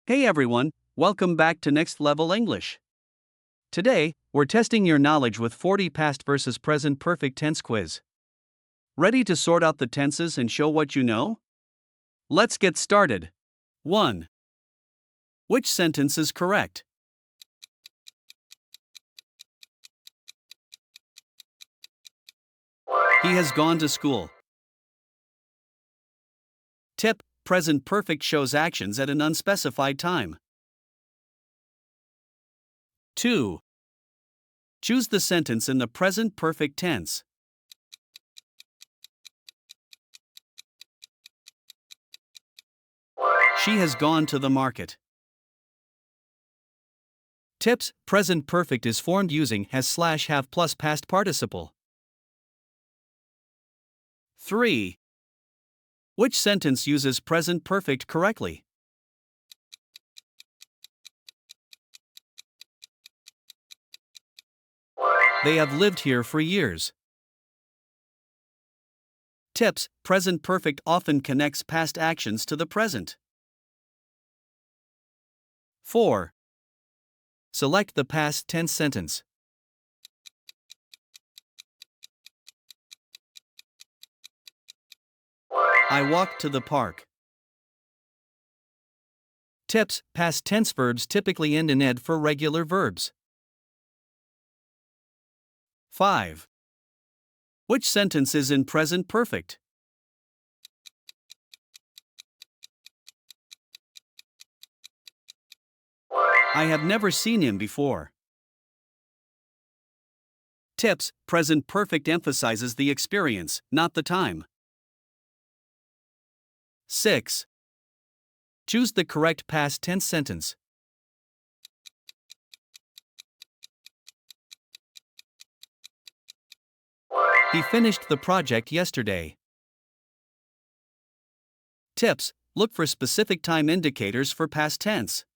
Hey everyone, welcome back to Next Level English. Today, we're testing your knowledge with 40 past versus present perfect tense quiz. Ready to sort out the tenses and show what you know? Let's get started. 1. Which sentence is correct? He has gone to school. Tip: present perfect shows actions at an unspecified time. 2. Choose the sentence in the present perfect tense. She has gone to the market. Tips: present perfect is formed using has/have plus past participle. 3. Which sentence uses present perfect correctly? They have lived here for years. Tips: present perfect often connects past actions to the present. 4. Select the past tense sentence. I walked to the park. Tips: past tense verbs typically end in ed for regular verbs. 5. Which sentence is in present perfect? I have never seen him before. Tips: present perfect emphasizes the experience, not the time. 6. Choose the correct past tense sentence. He finished the project yesterday. Tips: look for specific time indicators for past tense.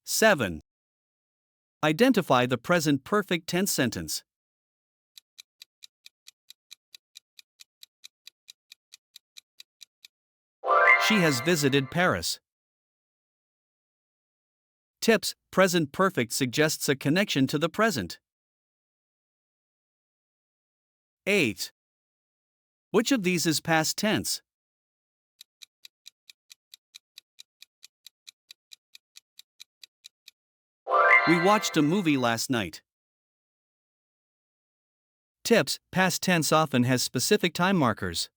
7. Identify the present perfect tense sentence. She has visited Paris. Tips: present perfect suggests a connection to the present. 8. Which of these is past tense? We watched a movie last night. Tips: past tense often has specific time markers.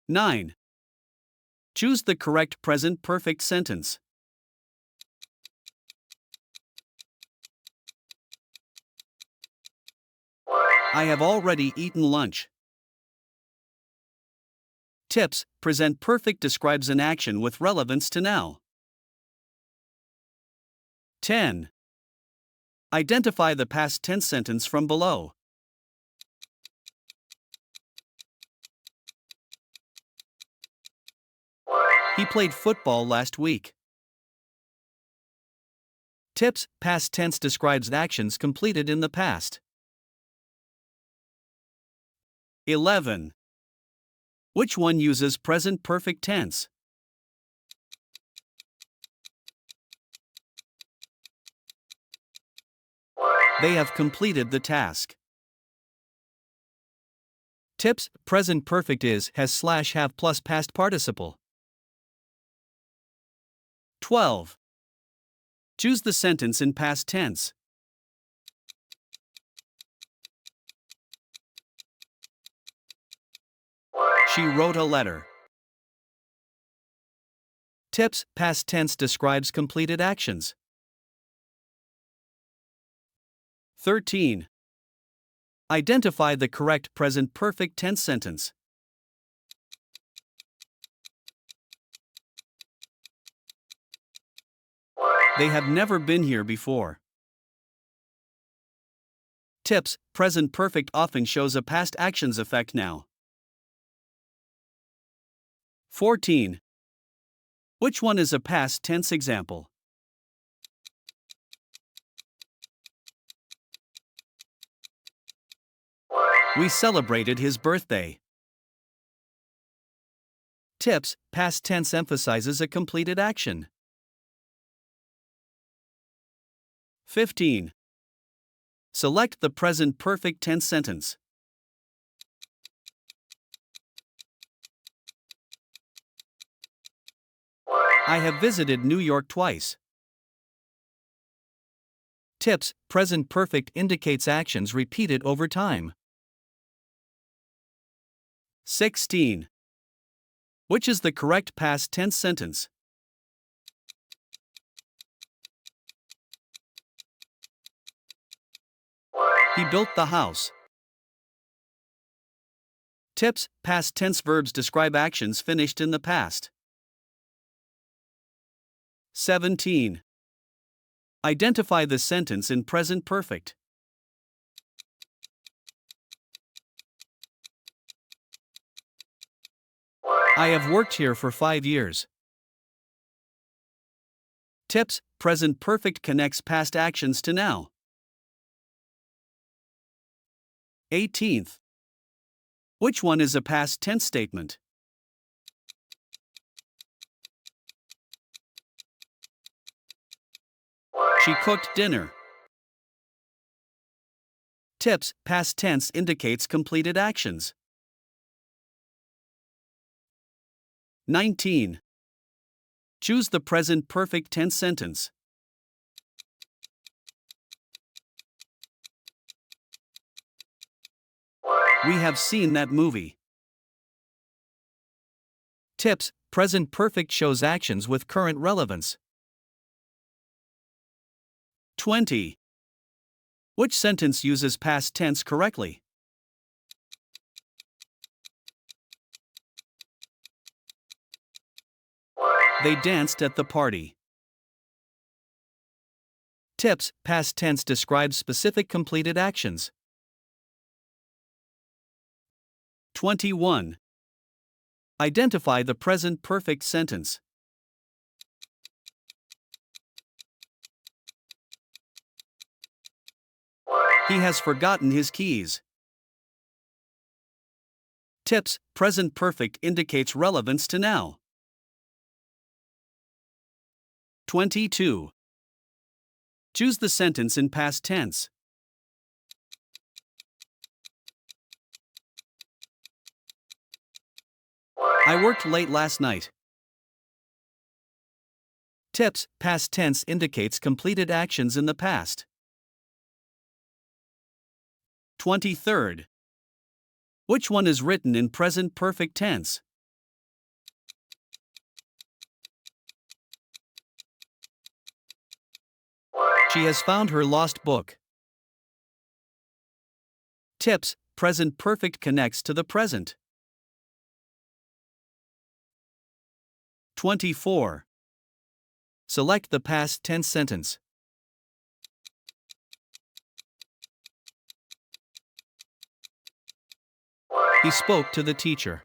9. Choose the correct present perfect sentence. I have already eaten lunch. Tips: present perfect describes an action with relevance to now. 10. Identify the past tense sentence from below. He played football last week. Tips: past tense describes actions completed in the past. 11. Which one uses present perfect tense? They have completed the task. Tips: present perfect has/have plus past participle. 12. Choose the sentence in past tense. She wrote a letter. Tips: past tense describes completed actions. 13. Identify the correct present perfect tense sentence. They have never been here before. Tips: present perfect often shows a past actions effect now. 14. Which one is a past tense example? We celebrated his birthday. Tips: past tense emphasizes a completed action. 15. Select the present perfect tense sentence. I have visited New York twice. Tips: present perfect indicates actions repeated over time. 16. Which is the correct past tense sentence? He built the house. Tips: past tense verbs describe actions finished in the past. 17. Identify the sentence in present perfect. I have worked here for 5 years. Tips: present perfect connects past actions to now. 18th. Which one is a past tense statement? She cooked dinner. Tips: past tense indicates completed actions. 19. Choose the present perfect tense sentence. We have seen that movie. Tips: present perfect shows actions with current relevance. 20. Which sentence uses past tense correctly? They danced at the party. Tips: past tense describes specific completed actions. 21. Identify the present perfect sentence. He has forgotten his keys. Tips: present perfect indicates relevance to now. 22. Choose the sentence in past tense. I worked late last night. Tips: past tense indicates completed actions in the past. 23rd. Which one is written in present perfect tense? She has found her lost book. Tips: present perfect connects to the present. 24. Select the past tense sentence. He spoke to the teacher.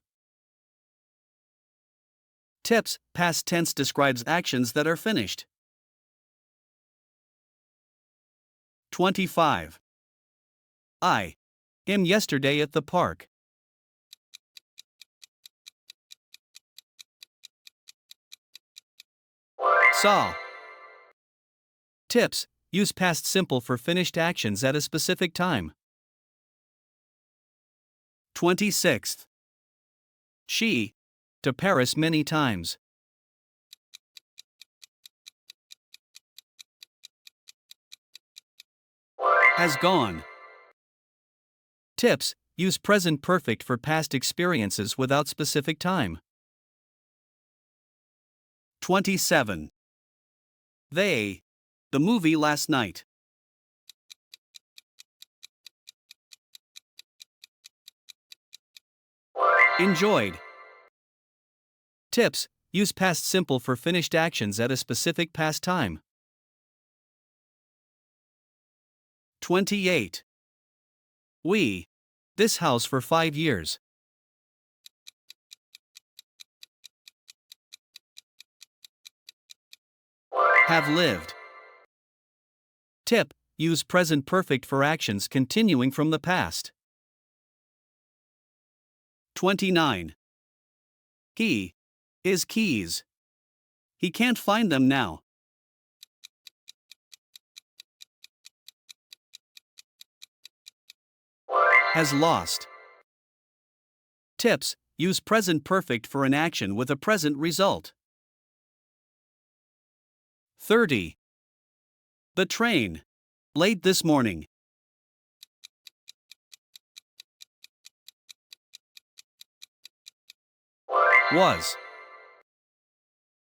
Tips: past tense describes actions that are finished. 25. I am yesterday at the park. Saw. Tips: use past simple for finished actions at a specific time. 26th. She to Paris many times. Has gone. Tips: use present perfect for past experiences without specific time. 27. They the movie last night. Enjoyed. Tips: use past simple for finished actions at a specific past time. 28. We this house for 5 years. Have lived. Tip: use present perfect for actions continuing from the past. 29. He His keys. He can't find them now. Has lost. Tips: use present perfect for an action with a present result. 30. The train. Late this morning. Was.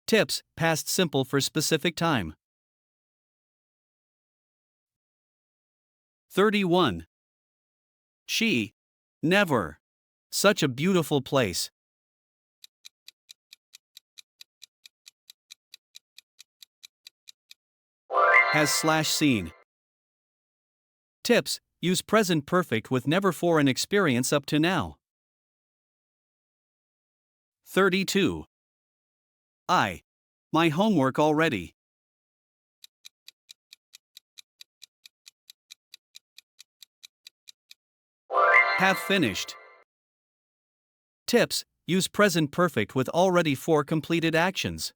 Tips: past simple for specific time. 31. She. Never. Such a beautiful place. Has / seen. Tips: use present perfect with never for an experience up to now. 32. My homework already. Have finished. Tips: use present perfect with already for completed actions.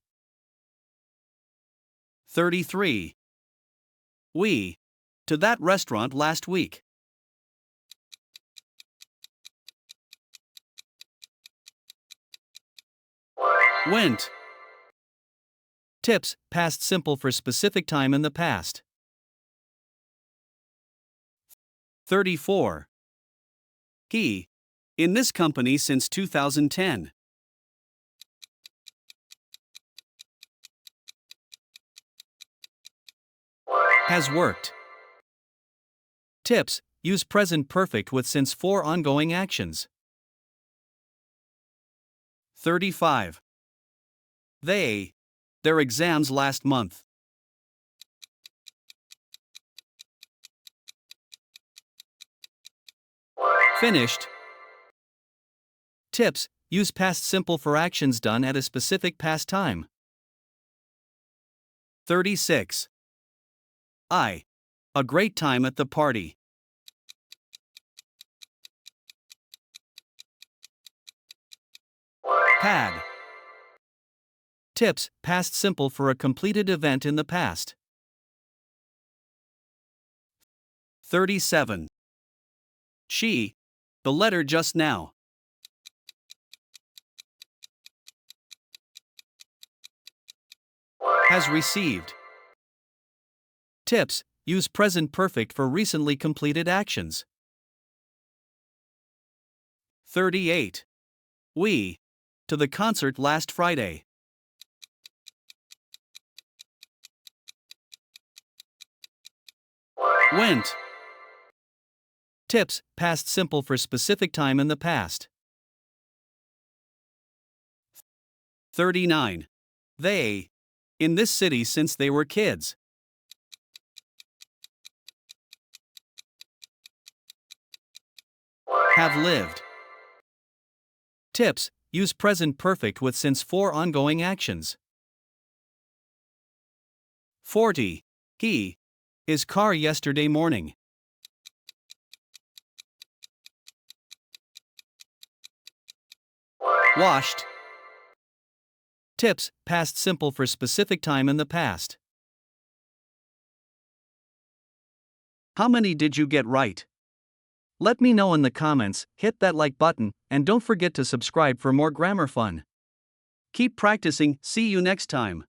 33. We. To that restaurant last week. Went. Tips: past simple for specific time in the past. 34. He. In this company since 2010. Has worked. Tips: use present perfect with since for ongoing actions. 35. They. Their exams last month. Finished. Tips: use past simple for actions done at a specific past time. 36. A great time at the party. Had. Tips: past simple for a completed event in the past. 37. She. The letter just now. Has received. Tips: use present perfect for recently completed actions. 38. We. To the concert last Friday. Went. Tips: past simple for specific time in the past. 39. They. In this city since they were kids. Have lived. Tips: use present perfect with since for ongoing actions. 40. His car yesterday morning. Washed. Tips: past simple for specific time in the past. How many did you get right? Let me know in the comments, hit that like button, and don't forget to subscribe for more grammar fun. Keep practicing, see you next time.